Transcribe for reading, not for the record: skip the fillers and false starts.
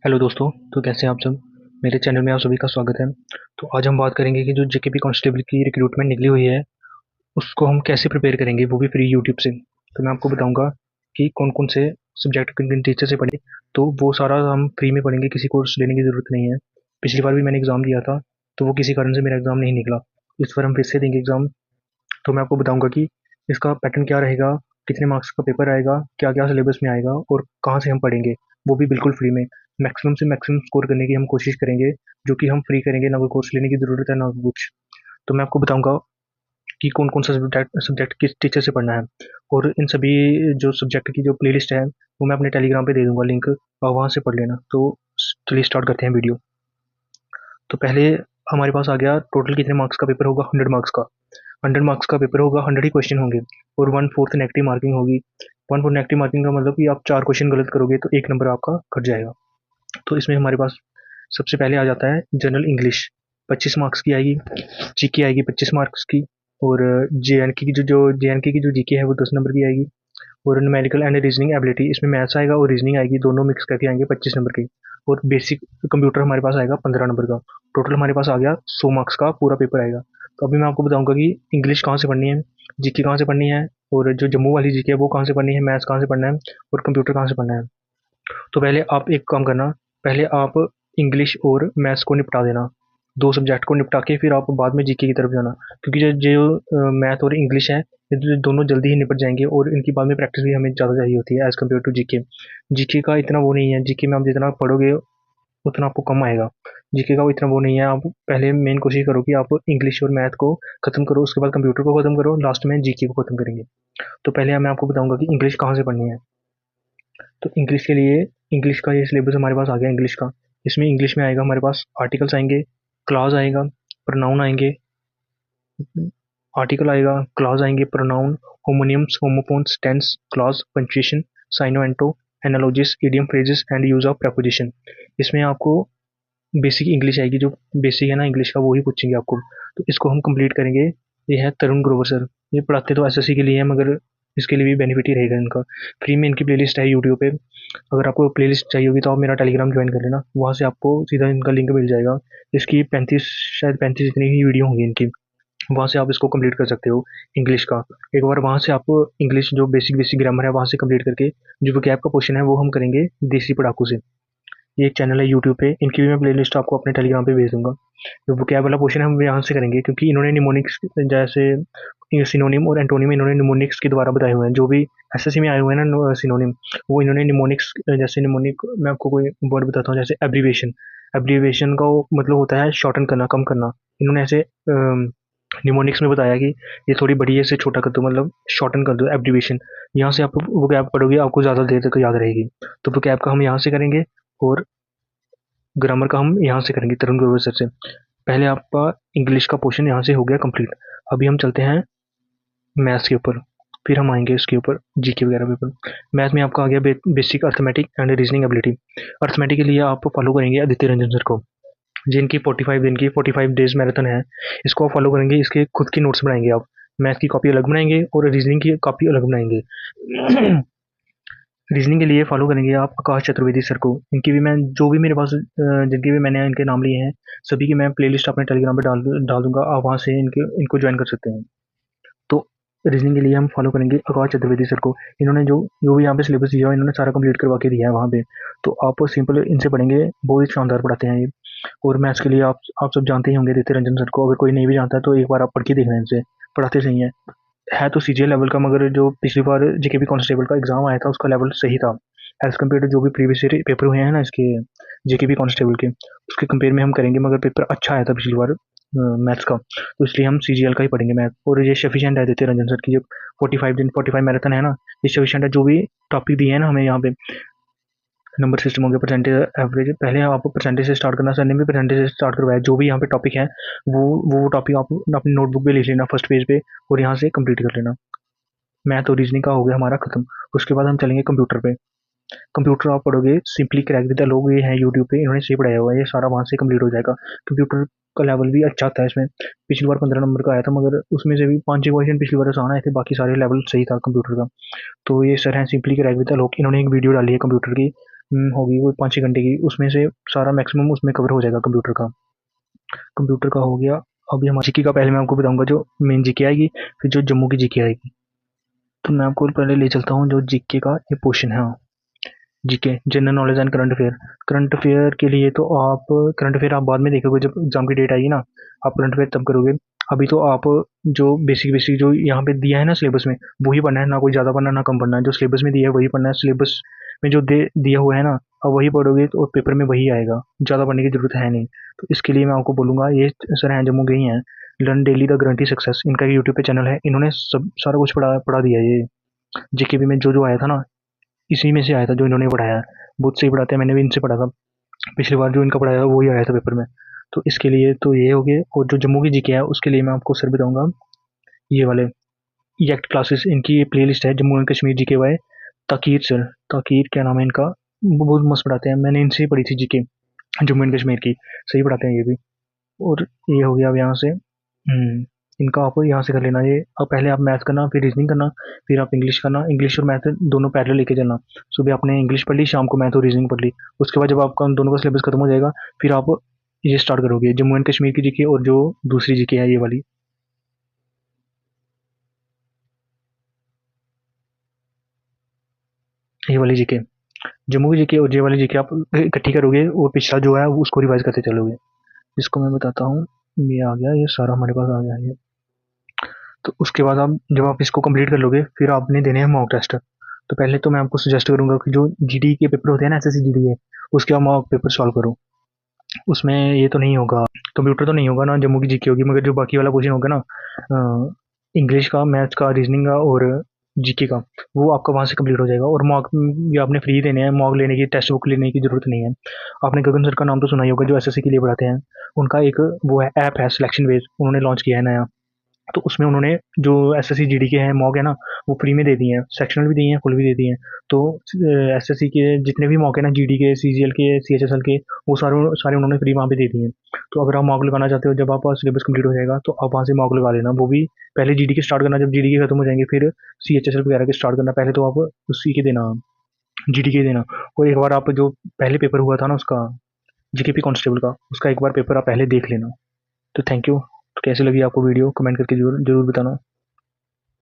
Hello दोस्तों। तो कैसे हैं आप सब। मेरे चैनल में आप सभी का स्वागत है। तो आज हम बात करेंगे कि जो जेकेपी कांस्टेबल की रिक्रूटमेंट निकली हुई है उसको हम कैसे प्रिपेयर करेंगे, वो भी फ्री यूट्यूब से। तो मैं आपको बताऊंगा कि कौन कौन से सब्जेक्ट किन किन टीचर से पढ़े। तो वो सारा हम फ्री में पढ़ेंगे, किसी कोर्स लेने की ज़रूरत नहीं है। पिछली बार भी मैंने एग्ज़ाम दिया था, तो वो किसी कारण से मेरा एग्ज़ाम नहीं निकला। इस बार हम फिर से देंगे एग्ज़ाम। तो मैं आपको बताऊंगा कि इसका पैटर्न क्या रहेगा, कितने मार्क्स का पेपर आएगा, क्या क्या सिलेबस में आएगा और कहाँ से हम पढ़ेंगे, वो भी बिल्कुल फ्री में। मैक्सिमम से मैक्सिमम स्कोर करने की हम कोशिश करेंगे, जो कि हम फ्री करेंगे, ना कोई कोर्स लेने की ज़रूरत है ना कुछ। तो मैं आपको बताऊंगा कि कौन कौन सा सब्जेक्ट किस टीचर से पढ़ना है। और इन सभी जो सब्जेक्ट की जो प्लेलिस्ट है वो मैं अपने टेलीग्राम पे दे दूंगा लिंक, और वहाँ से पढ़ लेना। तो चलिए स्टार्ट करते हैं वीडियो। तो पहले हमारे पास आ गया टोटल कितने मार्क्स का पेपर होगा, 100 मार्क्स का। 100 मार्क्स का पेपर होगा, 100 ही क्वेश्चन होंगे और 1/4 नेगेटिव मार्किंग होगी। 1/4 नेगेटिव मार्किंग का मतलब कि आप 4 क्वेश्चन गलत करोगे तो 1 नंबर आपका कट जाएगा। तो इसमें हमारे पास सबसे पहले आ जाता है जनरल इंग्लिश, 25 मार्क्स की आएगी। जीके आएगी 25 मार्क्स की। और जे एन के की जो जीके है वो 10 नंबर की आएगी। और न्यूमेरिकल एंड रीजनिंग एबिलिटी, इसमें मैथ्स आएगा और रीजनिंग आएगी, दोनों मिक्स करके आएंगे 25 नंबर के। और बेसिक कंप्यूटर हमारे पास आएगा 15 नंबर का। टोटल हमारे पास आ गया 100 मार्क्स का पूरा पेपर आएगा। तो अभी मैं आपको बताऊंगा कि इंग्लिश कहाँ से पढ़नी है, जीके कहाँ से पढ़नी है, और जो जम्मू वाली जीके है वो कहाँ से पढ़नी है, मैथ्स कहाँ से पढ़ना है और कंप्यूटर कहाँ से पढ़ना है। तो पहले आप एक काम करना, पहले आप इंग्लिश और मैथ्स को निपटा देना। दो सब्जेक्ट को निपटा के फिर आप बाद में जीके की तरफ जाना, क्योंकि जो जो मैथ और इंग्लिश है ये दोनों जल्दी ही निपट जाएंगे और इनकी बाद में प्रैक्टिस भी हमें ज़्यादा चाहिए होती है as compared to GK. GK का इतना वो नहीं है, जीके में आप जितना पढ़ोगे उतना आपको कम आएगा। जीके का वो इतना वो नहीं है। आप पहले मेन कोशिश करो कि आप इंग्लिश और मैथ को खत्म करो, उसके बाद कंप्यूटर को खत्म करो, लास्ट में जीके को खत्म करेंगे। तो पहले मैं आपको बताऊंगा कि इंग्लिश कहाँ से पढ़नी है। तो इंग्लिश के लिए इंग्लिश का ये सिलेबस हमारे पास आ गया इंग्लिश का। इसमें इंग्लिश में आएगा हमारे पास आर्टिकल्स आएंगे, क्लास आएगा, प्रोनाउन आएंगे, आर्टिकल आएगा, क्लास आएंगे, pronoun, homonyms, homophones, tense, clause, punctuation, synonym antonym, analogies, idiom phrases and use of preposition. इसमें आपको बेसिक इंग्लिश आएगी, जो बेसिक है ना इंग्लिश का वो ही पूछेंगे आपको। तो इसको हम कंप्लीट करेंगे। ये है तरुण ग्रोवर सर। ये पढ़ाते तो एसएससी के लिए है, मगर इसके लिए भी बेनिफिट ही रहेगा इनका। फ्री में इनकी प्लेलिस्ट है यूट्यूब पे। अगर आपको प्लेलिस्ट चाहिए होगी तो आप मेरा टेलीग्राम ज्वाइन कर लेना, वहाँ से आपको सीधा इनका लिंक मिल जाएगा। इसकी 35, शायद 35 इतनी ही वीडियो होंगी इनकी। वहाँ से आप इसको कंप्लीट कर सकते हो इंग्लिश का। एक बार वहाँ से आप इंग्लिश जो बेसिक बेसिक ग्रामर है वहाँ से कंप्लीट करके जो वोकैब का क्वेश्चन है वो हम करेंगे देसी पढ़ाकू से। ये एक चैनल है यूट्यूब पे, इनकी भी मैं प्लेलिस्ट आपको अपने टेलीग्राम पे भेज दूंगा। जो वोकैब वाला पोर्शन है हम यहाँ से करेंगे, क्योंकि इन्होंने निमोनिक्स जैसे सिनोनिम और एंटोनिम इन्होंने निमोनिक्स के द्वारा बताए हुए हैं। जो भी एसएससी में आए हुए हैं ना सिनोनिम, वो इन्होंने निमोनिक्स, जैसे निमोनिक मैं आपको कोई वर्ड बताता हूँ, जैसे एब्रीवेशन। एब्रीवेशन का वो मतलब होता है शॉर्टन करना, कम करना। इन्होंने ऐसे निमोनिक्स में बताया कि ये थोड़ी बड़ी है, इसे छोटा कर दो, मतलब शॉर्टन कर दो एब्रीवेशन। यहाँ से आप वोकैब पढ़ोगे आपको ज़्यादा देर तक याद रहेगी। तो वोकैब का हम यहाँ से करेंगे और ग्रामर का हम यहाँ से करेंगे तरुण ग्रोवर सर से। पहले आपका इंग्लिश का पोर्शन यहाँ से हो गया कंप्लीट। अभी हम चलते हैं मैथ्स के ऊपर, फिर हम आएंगे उसके ऊपर जीके वगैरह के ऊपर। मैथ में आपका आ गया basic arithmetic and reasoning ability. Arithmetic के लिए आप फॉलो करेंगे आदित्य रंजन सर को, जिनकी 45 दिन की 45 डेज मैराथन है। इसको आप फॉलो करेंगे, इसके खुद की नोट्स बनाएंगे आप। मैथ की कॉपी अलग बनाएंगे और रीजनिंग की कॉपी अलग बनाएंगे। रीजनिंग के लिए फॉलो करेंगे आप आकाश चतुर्वेदी सर को। इनकी भी मैं जो भी मेरे पास जिनके भी मैंने इनके नाम लिए हैं सभी की मैं प्लेलिस्ट अपने टेलीग्राम पे डाल डाल दूंगा, आप वहाँ से इनके इनको ज्वाइन कर सकते हैं। तो रीजनिंग के लिए हम फॉलो करेंगे आकाश चतुर्वेदी सर को। इन्होंने जो जो भी यहाँ पे सिलेबस दिया है इन्होंने सारा कंप्लीट करवा के दिया है वहाँ पे। तो आप सिंपल इनसे पढ़ेंगे, बहुत ही शानदार पढ़ाते हैं ये। और मैथ्स के लिए आप सब जानते ही होंगे आदित्य रंजन सर को। अगर कोई नहीं भी जानता है तो एक बार आप पढ़ के देखना इनसे, पढ़ाते सही है तो सीजीएल लेवल का, मगर जो पिछली बार जेकेपी कांस्टेबल का एग्जाम आया था उसका लेवल सही था एज कम्पेयर टू जो भी प्रीवियस ईयर पेपर हुए हैं ना इसके जेकेपी कांस्टेबल के, उसके कंपेयर में हम करेंगे। मगर पेपर अच्छा आया था पिछली बार मैथ्स का, तो इसलिए हम सीजीएल का ही पढ़ेंगे मैथ। और ये सफिशिएंट है आदित्य रंजन सर की जो 45 दिन 45 मैराथन है ना, ये सफिशिएंट है। जो भी टॉपिक दिए हैं ना हमें यहाँ पे, नंबर सिस्टम हो गया, परसेंटेज, एवरेज, पहले आपको परसेंटेज से स्टार्ट करना, सर ने भी परसेंटेज से स्टार्ट करवाया। जो भी यहाँ पे टॉपिक है वो टॉपिक आप अपनी नोटबुक पे लिख लेना फर्स्ट पेज पे और यहाँ से कंप्लीट कर लेना। मैथ और रीजनिंग का हो गया हमारा खत्म। उसके बाद हम चलेंगे कंप्यूटर पे। कंप्यूटर आप पढ़ोगे सिंपली क्रैक विद द लोग, ये हैं यूट्यूब पे, इन्होंने सही पढ़ाया हुआ है, ये सारा वहाँ से कंप्लीट हो जाएगा। कंप्यूटर का लेवल भी अच्छा था इसमें। पिछली बार 15 नंबर का आया था, मगर उसमें से भी 5-6 क्वेश्चन पिछली बार आसान आए थे, बाकी सारे लेवल सही था कंप्यूटर का। तो ये सर हैं सिंपली क्रैक विद द लोग, इन्होंने एक वीडियो डाली है कंप्यूटर की, होगी वो 5-6 घंटे की, उसमें से सारा मैक्सिमम उसमें कवर हो जाएगा कंप्यूटर का हो गया। अभी हमारा जीके का पहले मैं आपको बताऊंगा जो मेन जीके आएगी, फिर जो जम्मू की जीके आएगी। तो मैं आपको पहले ले चलता हूँ जो जीके का ये पोर्शन है। GK general knowledge and current affair के लिए तो आप करंट अफेयर आप बाद में देखोगे जब एग्जाम की डेट आएगी ना, आप करंट अफेयर तब करोगे। अभी तो आप जो बेसिक बेसिक जो यहाँ पे दिया है ना सिलेबस में, वही पढ़ना है, ना कोई ज़्यादा पढ़ना है ना कम पढ़ना है, जो सिलेबस में दिया है वही पढ़ना है। सिलेबस में जो दिया हुआ है ना, अब वही पढ़ोगे तो पेपर में वही आएगा, ज़्यादा पढ़ने की जरूरत है नहीं। तो इसके लिए मैं आपको बोलूँगा, ये सर हैं जम्मू के ही हैं, learn daily the guarantee success, इनका यूट्यूब पे चैनल है, इन्होंने सब सारा कुछ पढ़ा पढ़ा दिया है। ये जेकेबी में जो जो आया था ना, इसी में से आया था जो इन्होंने पढ़ाया है। बहुत सही पढ़ाते हैं, मैंने भी इनसे पढ़ा था। पिछली बार जो इनका पढ़ाया वही आया था पेपर में। तो इसके लिए तो ये हो गए, और जो जम्मू की जीके है उसके लिए मैं आपको सर बताऊंगा ये वाले एक्ट क्लासेस, इनकी ये प्ले लिस्ट है, Jammu and Kashmir GK by Taqir sir. Taqir क्या नाम है इनका, वो बहुत मस्त पढ़ाते हैं, मैंने इनसे ही पढ़ी थी जीके जम्मू एंड कश्मीर की, सही पढ़ाते हैं ये भी। और ये हो गया अब यहाँ से इनका आप यहाँ से कर लेना ये। अब पहले आप मैथ करना, फिर रीजनिंग करना, फिर आप इंग्लिश करना, इंग्लिश और मैथ दोनों पैरेलल लेके चलना। सुबह आपने इंग्लिश पढ़ ली, शाम को मैथ और रीजनिंग पढ़ ली। उसके बाद जब आपका उन दोनों का सिलेबस खत्म हो जाएगा, फिर आप ये स्टार्ट करोगे जम्मू एंड कश्मीर की जीके, और जो दूसरी जीके है ये वाली जीके, जम्मू की जीके और ये वाली जीके आप इकट्ठी करोगे, और पिछला जो है उसको रिवाइज करते चलोगे। इसको मैं बताता हूँ, ये आ गया, ये सारा हमारे पास आ गया ये। तो उसके बाद आप जब आप इसको कंप्लीट कर लोगे, फिर आपने देने हैं मॉक टेस्ट। तो पहले तो मैं आपको सजेस्ट करूंगा कि जो जीडी के पेपर होते हैं ना, एसएससी जीडी के, उसके आप मॉक पेपर सॉल्व करो। उसमें ये तो नहीं होगा, कंप्यूटर तो नहीं होगा ना, जम्मू की जीके होगी, मगर जो बाकी वाला क्वेश्चन होगा ना, इंग्लिश का, मैथ्स का, रीजनिंग का और जीके का, वो आपका वहाँ से कंप्लीट हो जाएगा। और मॉक ये आपने फ्री देने हैं, मॉक लेने की, टेक्स्ट बुक लेने की जरूरत नहीं है। आपने गगन सर का नाम तो सुना ही होगा, जो एसएससी के लिए पढ़ाते हैं। उनका एक वो है, ऐप है सिलेक्शन वेज, उन्होंने लॉन्च किया है नया। तो उसमें उन्होंने जो एसएससी जीडी के हैं मॉक है ना, वो फ्री में दे दिए हैं, सेक्शनल भी दिए हैं, फुल भी दे दिए हैं। तो एसएससी के जितने भी मॉक है ना, जीडी के, सीजीएल के, सीएचएसएल के, वो सारे सारे उन्होंने फ्री वहाँ पे दे दिए हैं। तो अगर आप मॉक लगाना चाहते हो, जब आपका सिलेबस कंप्लीट हो जाएगा तो आप वहाँ से मॉक लगा लेना। वो भी पहले जीडी के स्टार्ट करना, जब जीडी के खत्म हो जाएंगे फिर सीएचएसएल वगैरह के स्टार्ट करना। पहले तो आप उसी के देना, जीडी के देना। और एक बार आप जो पहले पेपर हुआ था ना उसका, जीकेपी कांस्टेबल का, उसका एक बार पेपर आप पहले देख लेना। तो थैंक यू। तो कैसी लगी आपको वीडियो, कमेंट करके जरूर जरूर बताना।